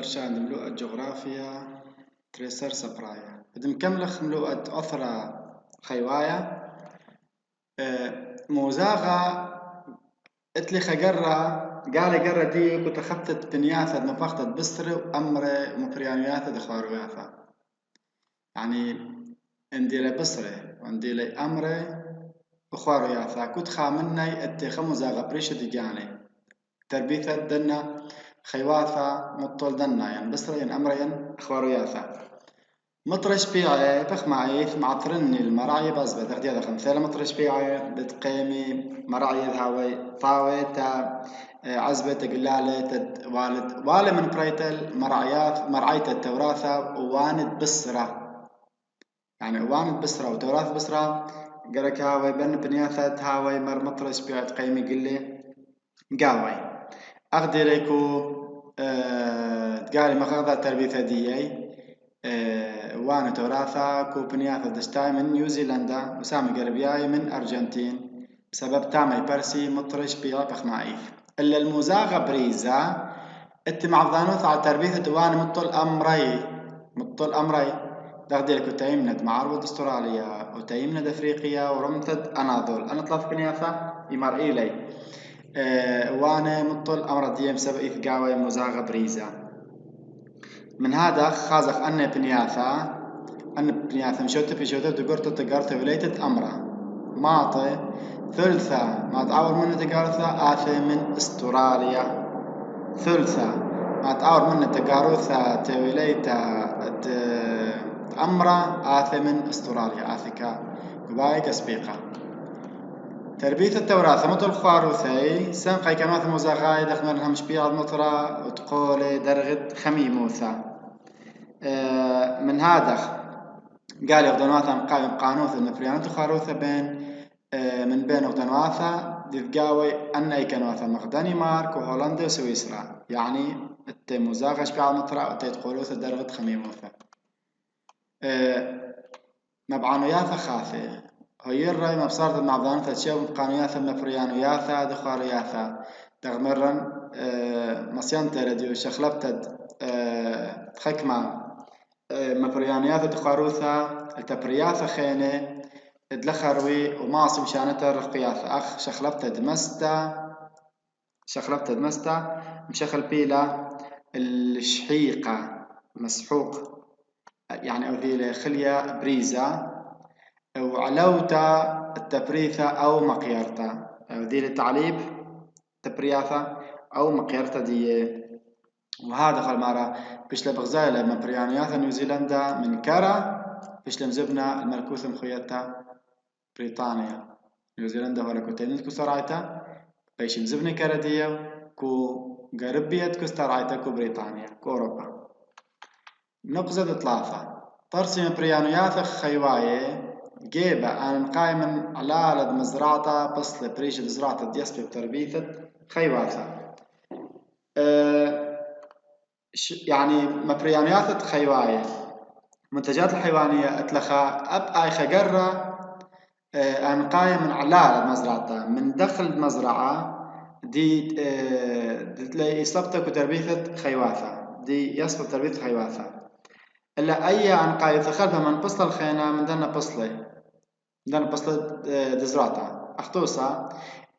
برشا ملوءة جغرافيا تريسر سبرايا بدم كملخ ملوءة أثرى خيوايا موزاغا اتلي خجرة قال جرة دي كنت خفتت بنياثة نفختت بسر وأمر مبريانياثة دخواروياثة يعني عندي لي بسرة وعندي لي أمر بخواروياثة كنت خامني اتخا موزاغا بريشة ديجاني تربيثة دنا خيواثة مطول دنا يعني بسرة ين أمر ين أخواروياثة مطرش بيعي بخ معيث معطرني المراعي بزبط اخدي هذا خمثالة مطرش بيعي بتقيمي مراعي هاوي طاوي تا عزبة تقلالة تد والد من بريتل مراعيات مرعية التوراثة وواند بسرة يعني واند بسرة وتوراث بسرة قالك هاوي بن بنياثة هاوي مر مطرش بيعي تقيمي قلي قاوي أخدي ليكو تقالي مخاضة تربية ثديي وانا توراثا كوبنياثا دشتاي من نيوزيلندا وسامي قربياي من أرجنتين بسبب تامي برسي مطرش بيعي بخمايث إلا الموزاغة بريزا اتي معضانوث على تربية وانا مطل أمري دغدي لك وتايمند معروض استراليا وتايمند أفريقيا ورمتد أناضول أنا طلعت بنياثا يمر إلي وانا مطل أمر ديم سبب إثقاوي موزاغة بريزا من هذا خازخ أن بنياثا مشوتة في شوتة تقرت تقرت وليتت أمرا ماطي ثلثة ما تعور من تقارثة آثي من استراليا ثلثة ما تعور من تقارثة توليتا أمرا آثي من استراليا آثيكا كبايك أسبيقة تربية التوراثة مطل خواروثي سنقي كانوث موزاغاي دخمرها مش بيعض مطرة وتقولي درغت خميموثة من هذا قال يغدنواثا قائم قانوث النفريانات خاروثة من بين غدنواثا ديفقاوي أن أي كانواثا دنمارك وهولندا وسويسرا يعني التموزاغ شبيع المطرة وتيتقولوث درغت خميموثا مبعانوياثا خاثي هي الرأي مبصارة المعضانة تشيو مبقانوياثا مفريانوياثا دخارياثا تغمرن مصيانتا رديو شخلبتد خكمة مبريانياثا دخاروثا التبرياثا خينة ادلخروي وماصي مشانتا رقياثا أخ شخلبتد دمستا مشخل بيلا الشحيقة مسحوق يعني أوذيلة خلية بريزة أو علوتا التبريثة أو مقيرتا أوذيلة تعليب تبرياثة أو مقيرتا دي وهذا خلمارا بيش لبغزايلة من بريانياثا نيوزيلندا من كارا بيش لمزبنا المركوث مخيطة بريطانيا نيوزيلندا ولا كوتينيت كو سرايتا بيش مزبنا كارا ديو كو غربيت كو سرايتا كو بريطانيا كو أوروبا نقزة ثلاثة طرسي من بريانياثا خيواية جيبا أنا قايما على مزرعة بصل بريش مزرعة ديسبي بتربيثة خيواثا يعني مبريانيات خيواية منتجات الحيوانية اتلخا أب أي خجرة أن قايم من على مزرعة من دخل المزرعة دي تلاقي إصابتك وتربية خيواثة دي يصب تربية خيواثة إلا أي أن قايم خلفها من بصل الخينة من دنا بصلة دزرعتها أخطوصة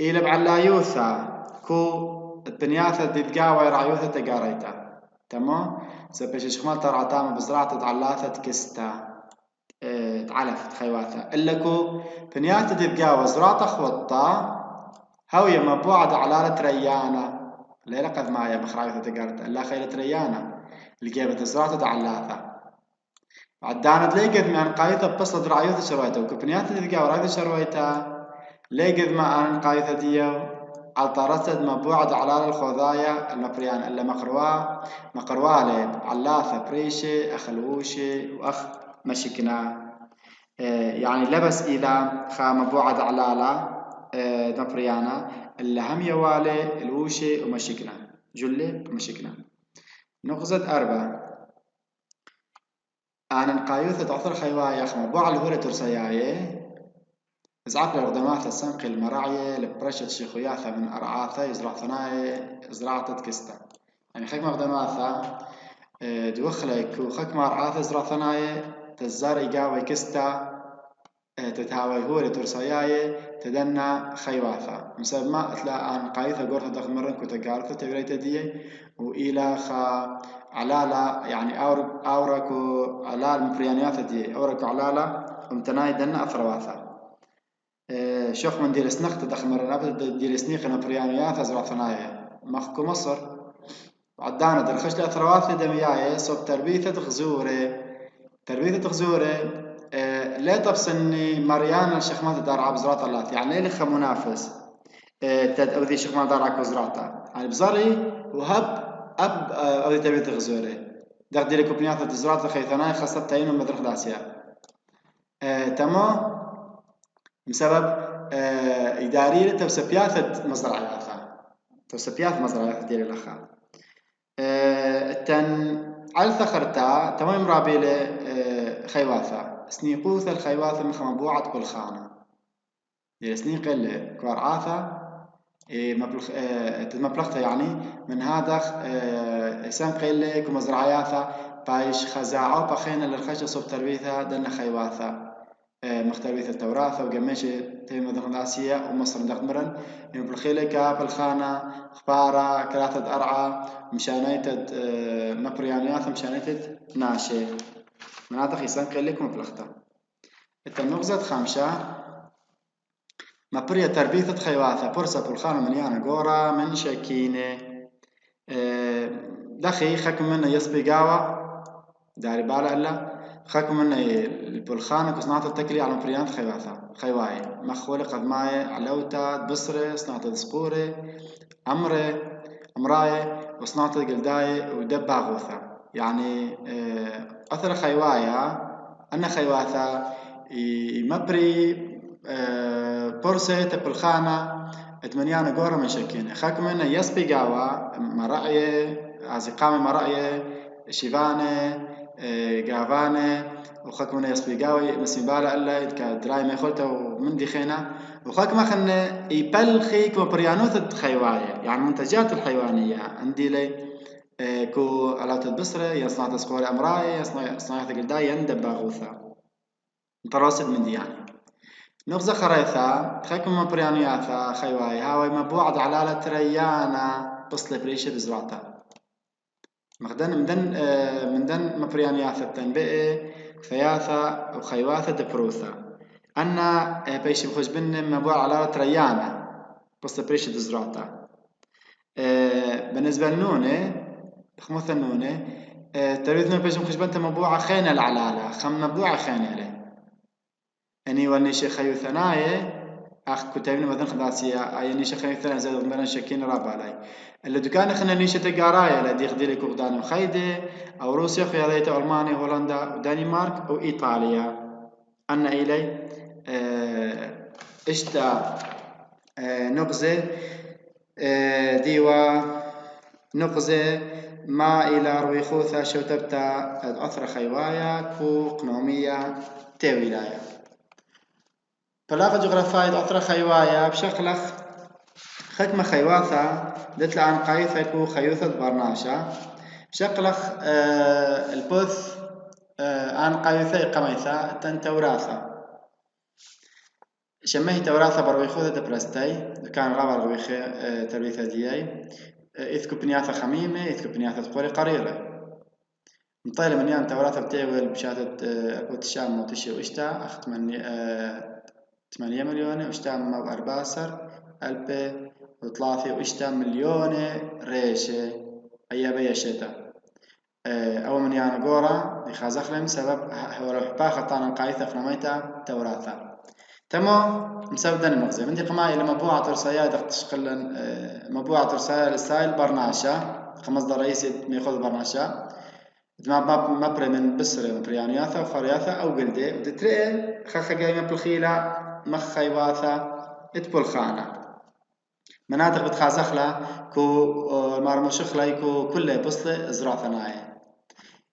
إلى بعلايوثا كو البنياثة دي تقاوي رعيوثة تقاريتا تمام سبيش شخمال ترعتام بزراعة تعلاثة كستا تعلفت خيواثة إلا كو بنياثة دي تقاوي زراعة خوطة هوية مبوعد على ريانة ليلة قد معايا بخرايوثة تقاريتا إلا خيلة ريانة اللي جابت زراعة تعلاثة عدانت ليقذ من قايثة بصد رعيوثة شرويتا وكبنياثة دي تقاوي رعيوثة شرويتا ليقذ ما أن قايثة ديو الطرسد مبوعد على الخوذايا المبريان إلا مقروالة علاثة بريشة أخلوشة وأخ مشكنا يعني لبس إلى خا مبوعد على مبريانا إلا هم يوالي الوشة ومشكنا جلة ومشكنا نقزة أربعة أنا نقايوثة عثر خيوايا خ مبوع الهورة ترسياية زعق لغدمات السنق المراعية لبرشة شيخوياثة من أرعاثة يزرع ثناي زراعة كستا يعني خيك مغدماثة دوخلك وخك مرعاة زرع ثنايا تزار إيقاوي كستا تتهاوي هو لترساياي تدنا خيواثا مسبب ما أتلا أن قايثة قرثة دخل مرن كنت قارثة تبريتا دي وإلى خا علالا يعني أوركو علال مبريانياثة دي أوركو علالا ومتناي دنا أثرواثا شوف من دير سنخت دخل مرن أبدا دير سنيق مبريانياثة زرع ثنايا مخكو مصر عدانا درخش لأثرواثة دمياي صوب تربية غزورة لا تبصني مريان الشخمات دار عبزرات الله يعني ليه خا منافس تد أودي شخمات دار عك وزراتا يعني بزاري وهب أب أودي تربية غزورة دق لك كوبنيات الزراتا خيثناي خاصة تاين مدرخ داسيا تمام بسبب إدارية توسبيات مزرعة توسبيات مزرعة دير الأخا تن على ثخرتا تمام رابيلة خيواثة سنيقوث الخيواثة مخمبوعة بالخانة دير سنيق كوارعاثة مبلغتها يعني من هذا سان قيلة كمزرعياثة بايش خزاعة بخينا للخشة صوب تربيتها دنا خيواثة مختلفة التوراثة وقماشة تيمة دخلاسية ومصر دخمرن بالخيلة كاب الخانة خبارة كلاثة أرعى مشانيتد مبريانيات مشانيتد ناشي مناطق يسان قيلك مبلغتا التنغزة خامشة مبريا تربية خيواثة برسة بالخانة مليانة قورة من شكينة دخي خكم منه يصبي قاوة داري بالا إلا خاكم من البلخانة كصناعة التكلي على مبريان خيواي مخولة قد ماي علوتا بصرة صناعة السقورة أمراي وصناعة الجلداي ودبا غوثة يعني أثر خيوايا أن خيواثة مبري برسة تبلخانة اتمنيانا قورة من شكينة خاكم من يسبي قاوة مرأي عزيقامي مرأي شيفانة قافانة وخاكم يسبي قاوي مسيبالا إلا كدراي ما يخلته ومن دي خينا وخاكم خلنا يبلخي كمبريانوت خيواية يعني منتجات الحيوانية عندي لي كو علات البصرة يصنع تسقور أمراي صناعة قلداي يندب باغوثا متراصد من دي يعني نغزة خريثة خاكم مبريانياثا خيواي هاوي مبوعد علالة ريانا بصل بريشة بزراعتا من دن مبريانياثا تنبئي ثياثا وخيواثا دبروثا أنا بيش بخش بن مبوع على ريانا بس بريش دزراتا بالنسبة للنونة خموث النونة تريدنا بيش بخش بنت مبوعة خينة العلالة خم مبوعة خينة له أني والنيش خيو ثنايا أخ كتابين مثلا خداسية أي نيش خيو ثنايا زاد مثلا شكين رابالاي اللي دكان خنا نيش تجارايا لدي خديلي كوغدان مخيدة أو روسيا خيالية ألمانيا هولندا ودنمارك أو إيطاليا أن إلي إشتا نقزة ديوا نقزة ما إلى رويخوثة شوتبتا أثر خيوايا كو قنومية تاويلايا بلاغة جغرافية أثر خيوايا بشكل خكمة خيواثة دتلا عن قايثة كو خيوثة برناشا بشكل البث عن قايثة قميثة تنتوراثة شمه توراثة برويخوذة دبرستي كان غابر رويخة تربيثة دياي إذكو بنياثة خميمة إذكو بنياثة قوري قريرة مطيلة من يان توراثة بتاول بشهادة أكوت الشام موتشي وإشتا أخت من 8 مليون وإشتا مو 14 ألف وثلاثة وإشتا مليون ريشة أي بيا شتا أو من يان قورا يخازخلم سبب هو رحبا خطانا قايثة خنميتا توراثة تمام مسبب دني مغزى من دي قماي لما بوعة ترسايا تشقل مبوعة ترسايا الستايل برناشا 5 رئيسي ميخوذ برناشا ما مبري من بسرة مبريانياثا وخرياثا أو قلدي وتترئي خخا جاي مبلخيلة مخيواثا اتبول خانة مناطق بتخازخلة كو مارموشخلة كو كله بصلة ازراع ثنايا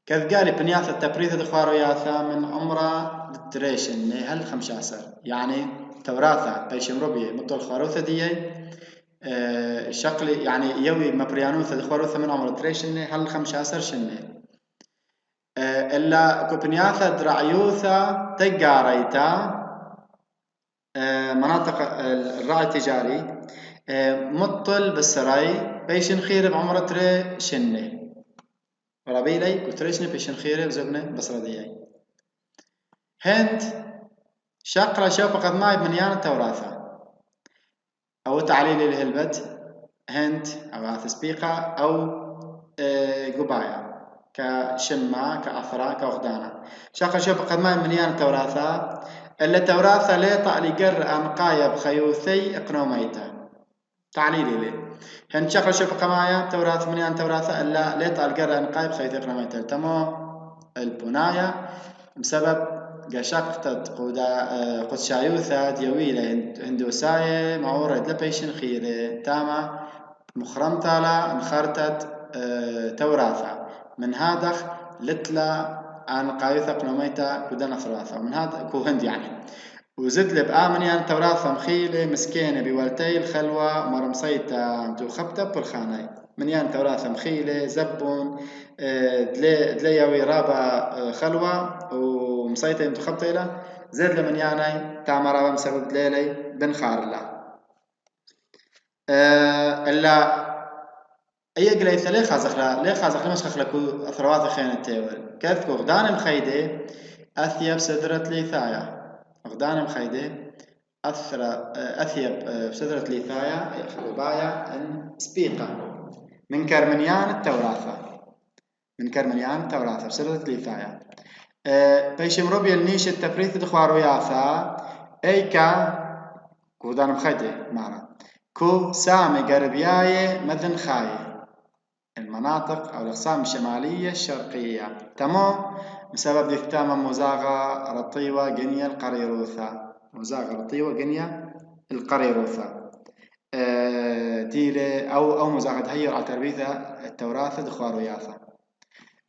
كذقالي بنياثة التبريثة دخواروياثا من عمرة دريشن هل 15 يعني توراثة بيشم ربي مطول خاروثة دي شقلي يعني يوي مبريانوثة دخواروثة من عمرة دريشن هل 15 شنة إلا كوبنياثا درعيوثا تجاريتا مناطق الراعي التجاري مطل بالسراي بيشن خير بعمر تري شنة ربيلي كتريشني بيشن خير بزبنة بصردية هند شقرة شوف قد ماي بمنيان التوراثة أو تعليل الهلبت هند أو عثسبيقة أو قبايا كشمة كأثرة كأغدانة شقرة شوف قد ماي بمنيان التوراثة اللي توراثة ليطع لقر أنقايا بخيوثي إقنوميتا تعليلي لي هند شقرة شوف قمايا توراث منيان توراثة إلا ليطع لقر أنقايا بخيوثي إقنوميتا تمو البناية بسبب قشقتت قدشايوثا ديويلة هندوساية معورة دلبيشن خيرة تاما مخرمتالا انخرتت توراثا من هادخ لتلا عن قايوثا قنوميتا كودنا ثلاثة ومن هذا كو هند يعني وزد لب آمن يعني توراثا مخيلة مسكينة بوالتي الخلوة مرمصيتا تو خبتة بالخاناي من يعني توراثا مخيلة زبون دليوي رابا خلوة ومصيتا انتو خبتة إلى زد لمن يعني تعمى رابا مسبب دليلي بن خارلا إلا أي قليثة ليه خازخلا مش خخلكو أثروات خيانة تيول كذكو غدان مخيدة أثيب سدرة ليثايا غدان مخيدة أثيب سدرة ليثايا بايا أن سبيقة من كرمنيان التوراثة بسدرة ليثايا بيشم روبي النيش التفريث دخوارو ياثا أيكا غدان مخيدة معنا كو سامي قربياية مذن خاية المناطق أو الأقسام الشمالية الشرقية تمو بسبب دثتامة مزاغة رطيوة جنيا القريروثة ديلة أو مزاغة هير على تربيثة التوراثة دخوار وياثة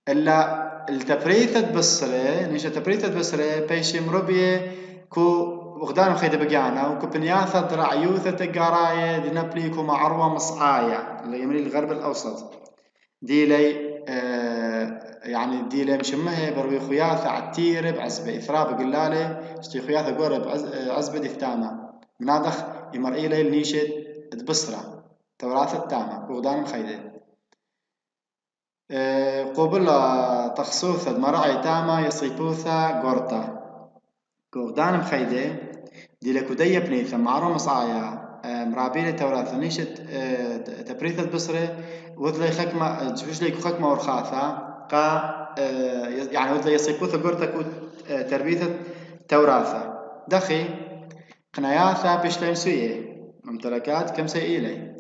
إلا التبريثة بصرة نيشة تبريثة بصرة بيشم ربية كو وغدان خيدة بقيانا وكبنياثة درعيوثة تقاراية دينابليكو معروة مصعاية اللي يمري الغرب الأوسط ديلي يعني ديلي مشمها بروي خياثة عتيرة بعزبة إثراب قلالة اشتي خياثة قورة بعزبة دثتامة منادخ يمرئي لي النيشة بصرة توراثة التامة وغدان مخيدة قبل تخصوثة مرعي تامة يصيبوثة قورتا وغدان مخيدة ديلي كودية بنيثة معروة مصعايا مرابيلة توراثة نيشة تبريثة بصرة وذلي خكمة جوش ليكو خكمة ورخاثة قا يعني وذلي يصيبوثة قرتك تربيثة توراثة دخي قناياثة بشلم سوية ممتلكات كم سيئيلي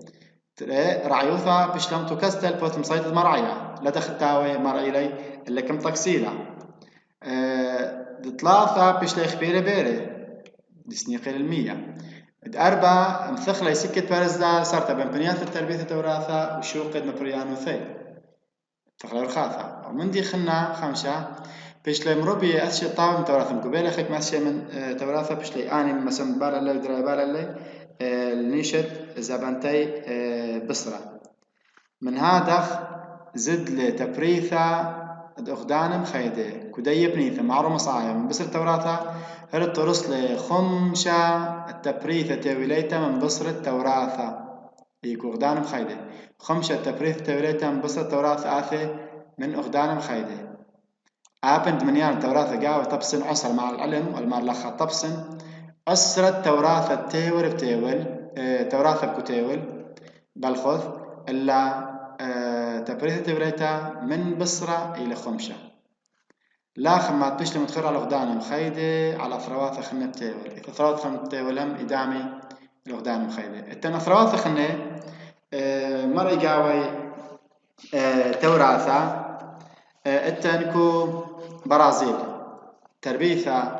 رعيوثة بشلم تكستل بوث مصيدة مرعية لا دخلتاوي مرعيلي اللي كم تكسيلة ثلاثة بشلي خبيرة بيرة دسنيقيل المية أربعة مثخلة سكة بارزدا صارت بمبنيات التربية توراثة وشوق مبريانو ثي تخلى الخاثة ومن دي خنا خمسة بيشلي مربي أشي طاوم توراثة مقبلة خيك ماشية من توراثة بيشلي آني مثلا بالا اللي ودرا بالا اللي النيشت زبانتي بصرة من هذا زد لتبريثة أخدان مخيدة كدية بنيثة معروف مصايا من بصر توراثة هل ترسل خمشة التبريثة تاويليتا من بصر التوراثة يكو أخدان مخيدة خمشة التبريثة تاويليتا من بصر التوراثة آثة من أخدان مخيدة آبند منيان التوراثة قاوة تبصن عصر مع العلم والمالخة تبصن أسر التوراثة تاول بتاول توراثة بكتاول بالخذ إلا تبريثة تاويليتا من بصرة إلى خمشة لا خمات بيش لمتخير على غدان مخيدة على ثروات خنة بتاول إذا ثروات خنة بتاول هم إدامي الغدان مخيدة التنا ثروات خنة مرة قاوي توراثة التنكو برازيل تربيثة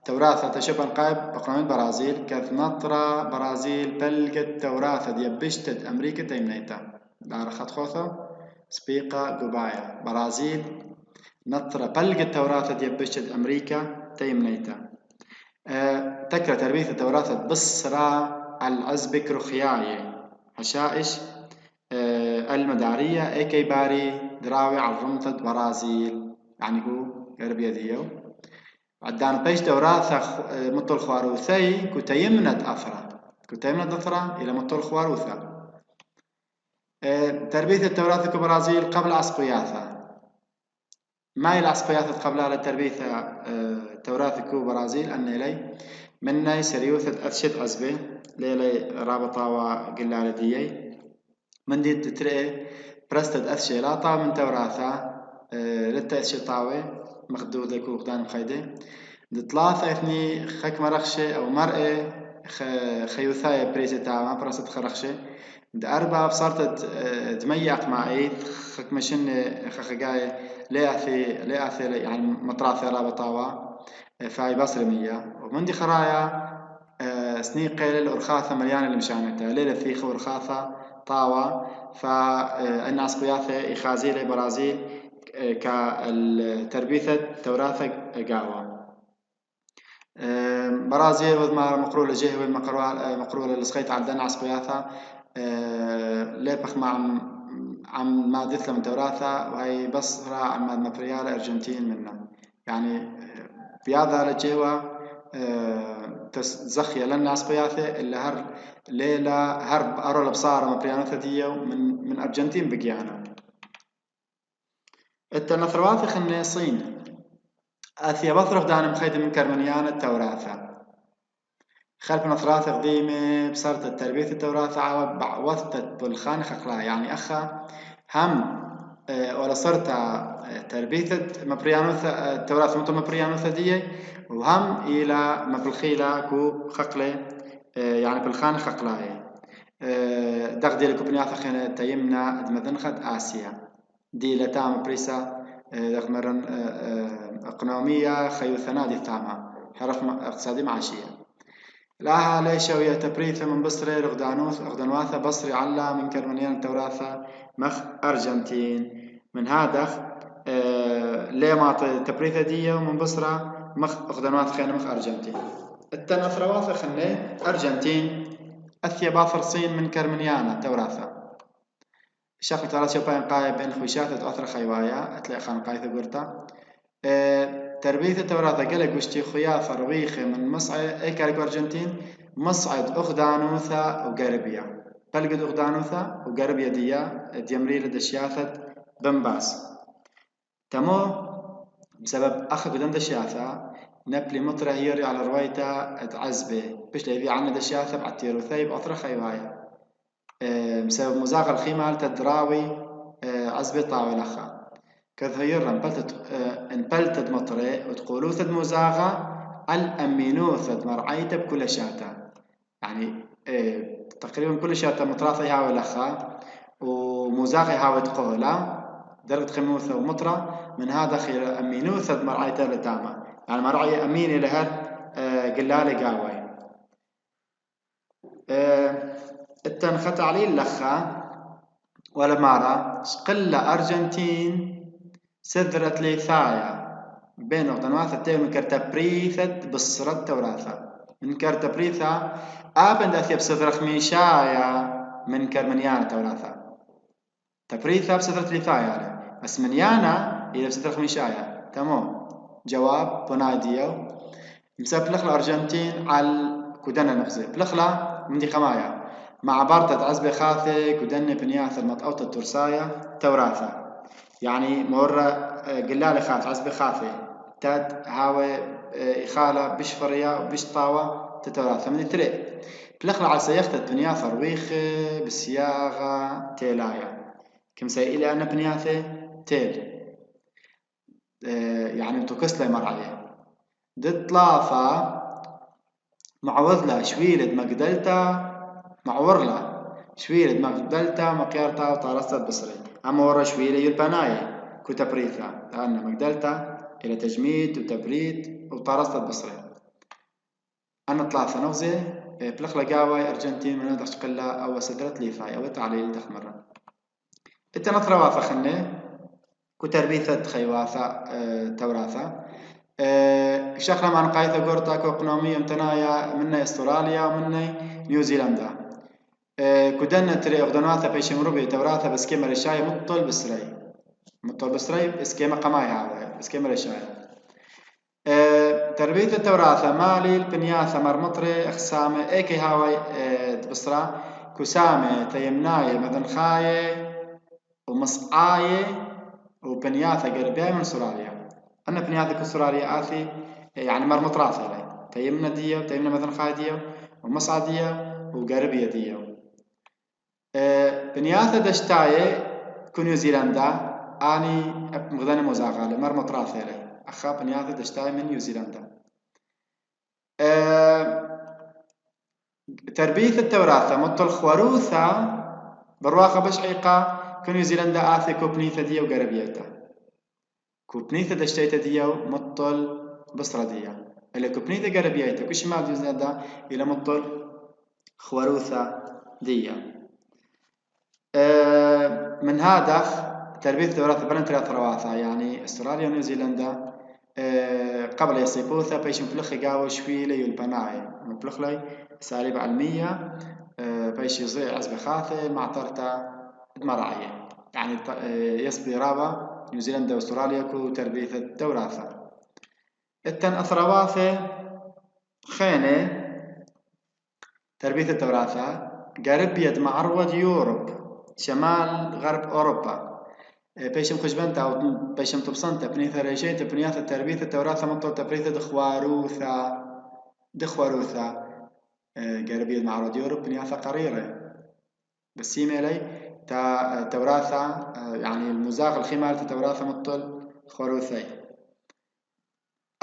توراثة تشبه قايب بقرامين برازيل كذ نطرة برازيل بلقت توراثة ديبشتت أمريكا تيمنيتا دارخت خوثة سبيقة قبايا برازيل نطرة بلقت توراثة ديبشتت أمريكا تيمنيتا تكرة تربيثة توراثة بصرة العزبك رخياية حشائش المدارية ايكي باري دراوي على رمطة برازيل يعني هو غربية ديو عدان بيش دوراثة مطل خواروثي كتيمنت أثرة إلى مطل خواروثة. تربية التوراث كبرازيل قبل عصقياثة ما العصقياثة قبل على تربية توراث كبرازيل أن إلي من سريوثة أثشت عزبه ليلي رابطة وقلالة ديي من دي تترئي برستد أثشي لاطا من توراثة لتا أثشي طاوي مخدودة كوغدان مخيدة دطلاثة إثني خك مرخشة أو مرئي خيوثاية بريسي تاما برست خرخشة أربعة بصارت دميق معي خك مشن خخجاي لأثي يعني مطراثة رابطاوا فاي بصري مية ومن دي خرايا سني قيل الأرخاثة مليانة المشانتة ليلة ثيخ ورخاثة طاوا فإن عصبياثة إخازيلي برازيل كالتربيثة توراثة قاوة برازيل وذما مقرولة جهوي مقرولة لسخيت عدنا عصبياثة ليبخ مع عم مادث من توراثة وهي بصرة عم ماتريال أرجنتين منا يعني بياضها لجهوة تزخية لنا عصبياثة اللي هر ليلة هرب أرول بصارة مبريانوثة ديو من أرجنتين بقيانا التنثروات خلنا صين أثيا بطرف دانا مخيدة من كرمنيان التوراثة خلف نثراث قديمة بصارت التربية التوراثة وثبت بالخان خقلا يعني أخا هم ولا صرت تربية مبريانوثة التوراثة مطل مبريانوثة دي وهم إلى مبلخيلة كو خقلة يعني بالخان خقلاي دغدي لكوبنياثة خينة تيمنا دمذنخد آسيا دي لتام بريسا دغمرن اقنومية خيوثنا دي ثاما حرف اقتصادي معاشية لها ليش ويا تبريثة من بصري رغدانواثة بصري علا من كرمنيان التوراثة مخ أرجنتين من هذا ليه ما تبريثة دي ومن بصرة مخ رغدانواثة خينا مخ أرجنتين التنثرواثة خلنا أرجنتين أثيا باثر صين من كرمنيان التوراثة شاف تراث يوباين قايب بين خويشات أثر خيوايا أتلاقي خان قايثة قرطة تربية التوراثة قلق وشتي خيافة رويخة من مصعد أي كاريكو أرجنتين مصعد أخدانوثة وقربية بلقد أخدانوثة وقربية ديا ديمريل دشياثة بنباس تمو بسبب أخ قدام دشياثة نبلي مطرة هيري على رويتا عزبة بش لذي عنا دشياثة بعتيرو ثيب أثر خيوايا بسبب مزاغ الخيمة تدراوي عزبة طاوي لخا كذهير انبلتد مطري وتقولوثد مزاغة الأمينوثد مرعيته بكل شاتا يعني تقريبا كل شاتا مطراثة هاوي لخا ومزاغي هاوي تقولا درجة خموثة ومطرة من هذا خير أمينوثد مرعيته لتاما يعني مرعي أميني لهر قلالي قاوي التنخت عليه لخا ولا مرة قلة أرجنتين سذرت ليثايا بين وطنواثة تيم من كرتبريثة بصرة توراثة من كرتبريثة آبن داثيا بسذرة خميشايا من كرمنيانا توراثة تبريثة بسذرة ليثايا بس منيانا إلى بسذرة خميشايا تمام جواب بنايديو مساب بلخلة أرجنتين على كودنا نخزي بلخلة من دي خمايا مع بارتة عزبة خاثي كودنا بنياث المطقوطة الترسايا توراثة يعني مرة قلالي خاث عزبة خاثي تاد هاوي إخالة بش فريا وبش طاوة تتوراثة من تري بلخلة على سياختة الدنيا فرويخ بسياغة تيلايا كم سيئلي أنا بنياثي تيل يعني تكسلي مرعية دطلافة معوضلة شويلد مقدلتا معورلة شويلد مقدلتا مقيارتا وطارستا بصري أما ورا شويلة يلبناية كتبريثا لأن مقدلتا إلى تجميد وتبريد وطارستا بصري أنا ثلاثة نغزي بلخلة قاوي أرجنتين من هذا قلة أو سدرت ليفاي أو تعليل تخمرة التنطرة واثة خنة كتربيثة خيواثة توراثة شخرا مع نقايثة قرطة كوقنومية متنايا مني استراليا ومني نيوزيلندا كدنا تري أغدناثة بيش مروبي توراثة بسكيمة رشاية مطل بسري اسكيمة قماية عاوي اسكيمة رشاية تربية التوراثة مالي البنياثة مرمطرة أخسامة إيكي هاوي تبصرة كسامة تيمناية مذنخاية ومصعاية وبنياثة قربية من استراليا. أنا بنياثة استراليا آثي يعني مرمطراثة لي تيمنا ديو تيمنا مذنخاية ديو ومصعى ديو وقربية ديو. بنياثة دشتاية كنيوزيلندا أني مغداني موزاغالي مرمطراثة لي أخا بنياثة دشتاية من نيوزيلندا. تربية التوراثة مطل خواروثة برواقة بشعيقة كنيوزيلندا آثي كوبنيثة ديو وقربيتا كوبنيثة دشتايتا ديو مطل بصرة ديو إلا كوبنيثة قربيتا كشمال نيوزيلندا إلى مطل خواروثة ديو. من هذا تربية التوراثة بلنترا ثرواثة يعني استراليا ونيوزيلندا قبل يصيبوثا بيش مفلخي قاوة شويلي والبناي مفلخلي ساليب علمية بيش يزيع عزب خاثة مع طرتا مراعية يعني يصبي رابا نيوزيلندا واستراليا كو تربية التوراثة. التن أثرواثة خينة تربية التوراثة قرب يد معرض يوروب شمال غرب أوروبا بيشم خشبنتا أو بيشم تبصنتا بنيثا ريشيتا بنياثا تربية التوراثة مطل تبريثة دخواروثا قرب يد معرض يوروب بنياثا قريرة بس يميلي توراثة يعني المزاغ الخيمة توراثة مطل خواروثي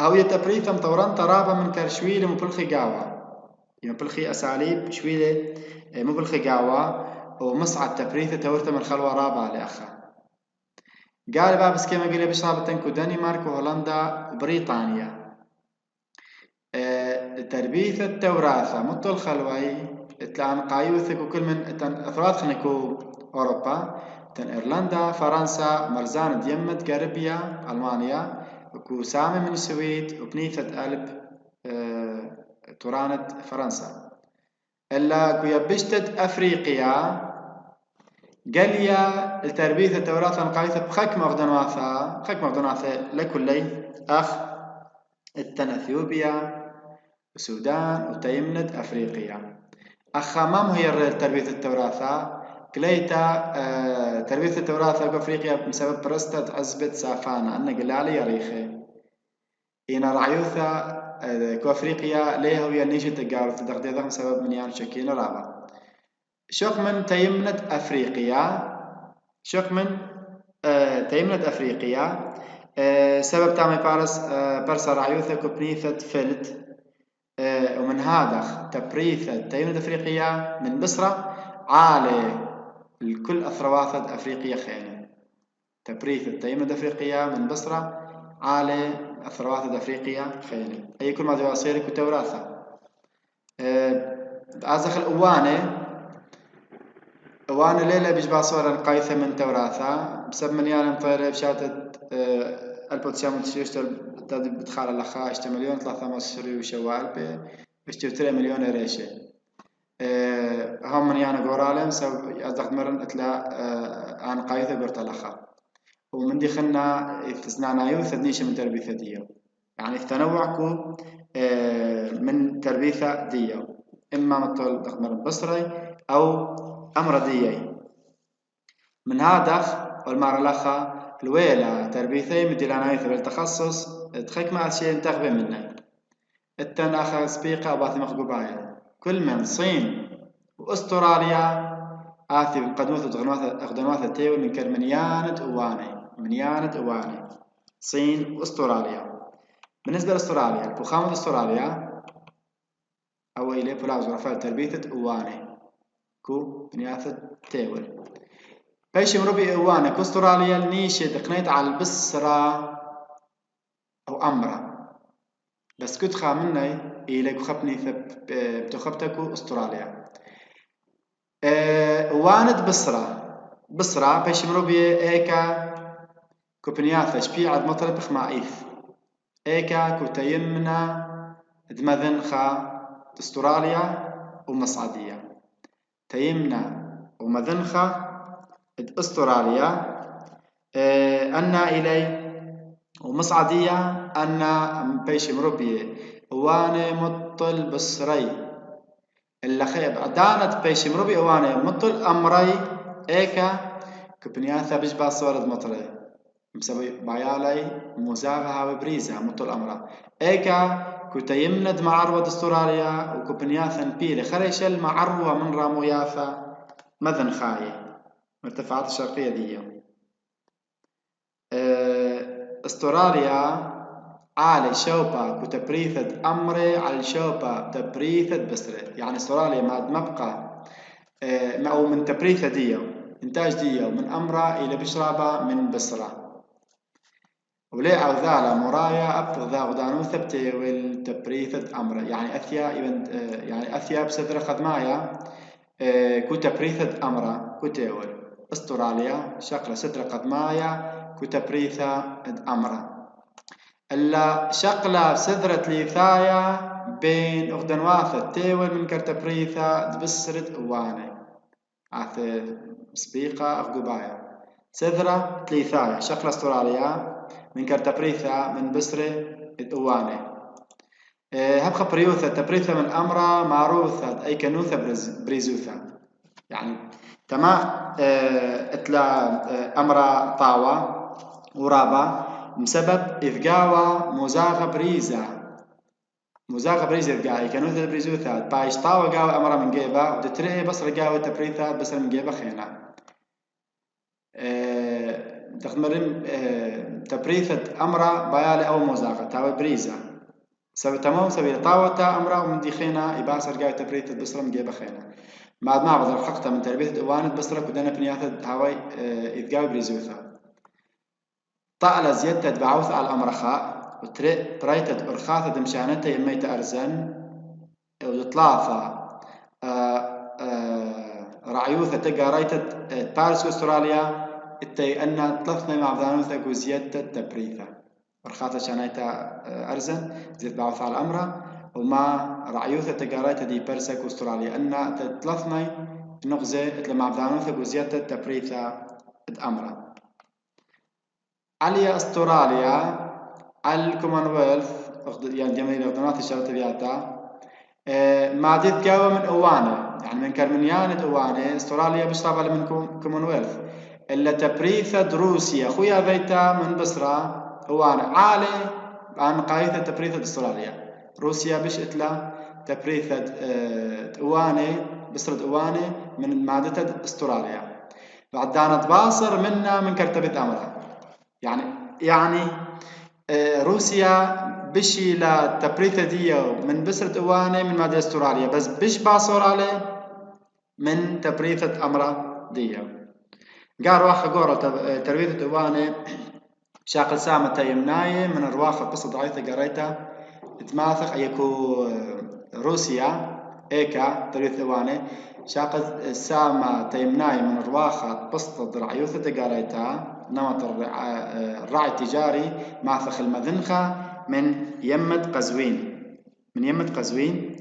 أو يتبريثا مطوران ترابا من كرشويل مبلخي قاوة مبلخي أساليب شويلة مبلخي قاوة ومصعد تبريثة تورثة من خلوة رابعة لأخا قال بابس كما قيل بشرابة كو دنمارك وهولندا وبريطانيا. تربية التوراثة مطل خلوي تلان قايوثك وكل من أثرات خنكو أوروبا تن إيرلندا فرنسا مرزان ديمت غربيا ألمانيا وكو سامي من السويد وبنيثة ألب تورانة فرنسا إلا كو يبشتت أفريقيا قاليا التربية التوراثة القايثة بخك مغدنواثة لكلي أخ التن أثيوبيا والسودان وتيمنة أفريقيا. أخامام هي تربية التوراثة كليتا تربية التوراثة بأفريقيا بسبب برستة عزبة سافانا أن قلالي يريخي إن رعيوثا كأفريقيا ليه ويا نيشة تقارث دغديدها بسبب منيان شكين رابع شوق من تيمنة أفريقيا سبب تعمل برس رعيوثا كبنيثة فلت ومن هذا تبريثة تيمنة أفريقيا من بصرة عالي الكل أثرواثة أفريقيا خينة تبريثة تيمنة أفريقيا من بصرة عالي أثرواثة أفريقيا خينة أي كل ما دواسيري كتوراثة. أزخ الأوانة ليلة بيجبع صورة القايثة من توراثة بسبب مليان مطيرة بشاتت البوتسيام تشتغل بتخال الأخاء 1,300,000 وشوال بشتري 1,000,000 ريشة هم مليان قورالهم سو أصدق مرن أتلا عن قايثة قرط الأخاء ومن دي خلنا استثناء يوث نيشة من تربية ديو يعني التنوعكو من تربية ديو إما مطول دخمر بصري أو أمردية. من هذا والمعر الأخا الويلة تربيثي مديلانا يثبر التخصص تخيك مع الشيء تغبي مني التن أخا سبيقة أباثي مخقوبايا كل من صين وأستراليا آثي بقدموث أغدنوث التيول من منيانة أواني صين وأستراليا. بالنسبة لأستراليا البخامة أستراليا أو إليه بلاوز ورفع تربية أواني كو بنياثة تيول بيش مربي أواني كو أستراليا النيشة تقنيت على البصرة أو أمرا بس كنت خامني إليك خبني بتخبتكو أستراليا. أوانت بصرة بيش مربي إيكا كو بنياثة شبيعة مطلب خمائيث إيكا كو تيمنا دمذنخة أستراليا ومصعدية تيمنا ومذنخة أستراليا أنا إلي ومصعدية أن بيش مربية واني مطل بصري اللي خيب دانت بيش مربي واني مطل أمري إيكا كبنياثا بيشبه صورة مطري مسوي بعيالي مزاغها وبريزة مطل أمرا إيكا كتيمند معروة استراليا وكبنياثا بيلي خريشل معروة من رامو يافا مذن خاي مرتفعات الشرقية دي استراليا عالي شوبا كتبريثة أمري على شوبا تبريثة بسرة يعني استراليا ما مبقى أو من تبريثة ديو إنتاج ديو من أمرا إلى بشرابة من بسرة وليه عوذالة مرايا أبغ ذا غدانو ثبتي والتبريثة أمرا يعني أثيا يعني أثيا بسدرة خدمايا كتبريثة أمرا كتاول استراليا شقلة سترة قدمايا كتبريثة أمرا إلا شقلة سدرة ليثايا بين أغدنواثة تيول من كرتبريثة دبسرت أواني عث سبيقة أغقبايا سدرة ليثايا شقلة استراليا من كرتبريثة من بسرة أواني هبخة بريوثة تبريثة من أمرا معروثة أي كنوثة بريزوثة يعني تما اتلا أمرا طاوة ورابا بسبب إفقاوة مزاغة بريزة إفقاعي كنوثة بريزوثة بايش طاوة قاوة أمرا من جيبا ودتريه بصر قاوة تبريثة بصر من جيبا خينا تخمرم تبريثة أمرا بيالي أو مزاغة تاوي بريزة سوي تمام سوي طاوة أمرا ومن دي خينا يباسر قاوة تبريثة بصر من جيبا خينا بعد ما بضل حقتها من تربية أوانت بصرة كدنا بنياثة هاوي إذقاوي بريزوثة طالة زيادة بعوث على الأمرخاء وتري برايتة أرخاثة دمشانتها يميت أرزن وتلاثة رعيوثة تقى رايتة بارس أستراليا التي أن تلثنا مع بذانوثة وزيادة تبريثة أرخاثة شانيتا أرزن زيادة بعوث على الأمرة وما رعيوثة تقى رايتة دي بارسك أستراليا أن تلثنا نغزة مع بذانوثة وزيادة تبريثة الأمرة عليا استراليا على الكومنولث يعني جمعية الأردنات الشرطة بياتا ما تتكون من أوانة يعني من كرمنيان أوانة استراليا بشربها من كومنولث إلا تبريثة روسيا خويا بيتا من بصرة أوانة عالي عن قايثة تبريثة استراليا روسيا بش إتلا تبريثة أوانة بصرة أوانة من مادة استراليا بعد دانت باصر منا من كرتبة أمرها يعني روسيا بشي لتبريثة ديو من بسرة أواني من مادة استراليا بس بش باصور عليه من تبريثة أمرا ديو قال رواخ قورة تبريثة أواني شاقل سامة يمناي من رواخ قصة ضعيفة قريتها تماثق أيكو روسيا إيكا تبريثة أواني شاقل سامة تيمناي من رواخ قصة ضعيفة قريتها نمط الرعي التجاري مع فخ المذنخة من يمة قزوين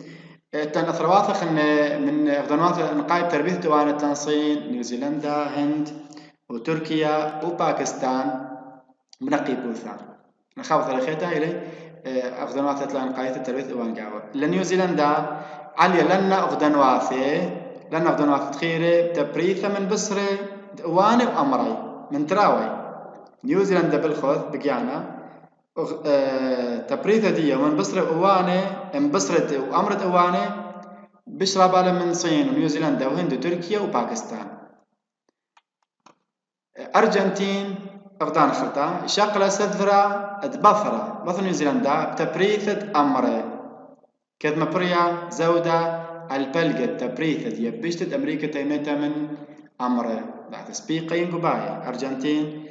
تن أثرواثخ من أغدنوات نقايب تربية دوانة تنصين نيوزيلندا هند وتركيا وباكستان بنقي بوثا نخاف ثلاثة إلي أغدنوات تلا نقايب تربية دوان قاوة لنيوزيلندا عليا لنا أغدنوات تخيري تبريثة من بصري دوانة وأمري من تراوي نيوزيلندا بالخوذ بقيانا تبريثة دي من بصرة أوانة بصرة وأمرة أوانة بشرب على من صين ونيوزيلندا وهند وتركيا وباكستان أرجنتين أغدان خلطة شقلة سذرة بثرة نيوزيلندا بتبريثة أمرة كد مبريا زودة البلغة تبريثة دي بيشتت أمريكا تيميتا من أمرة بعد سبيقين قبايا أرجنتين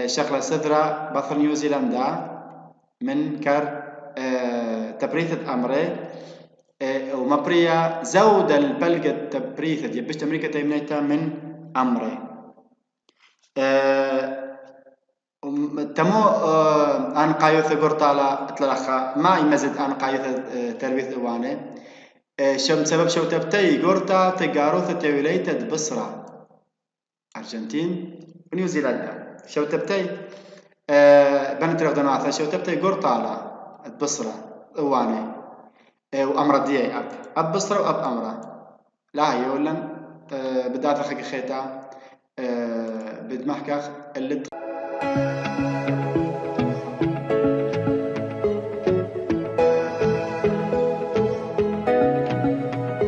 شغلة سدرة بثر نيوزيلندا من كر تبريثة أمري ومبريا زود البلغة تبريثة دي بيشت أمريكا تيميتا من أمري تمو أن قايوث قرطالة أتلخا ما يمزد أن قايوث تربيث أواني سبب شو تبتي قرطة تقاروث توليتة بصرة أرجنتين ونيوزيلندا شو تبتي بنت رفضنا شو تبتي قرطالة تبصرة اواني وامرة دي اب بصرة واب امرة لا يولن بدات خيتا بدمحكخ اللي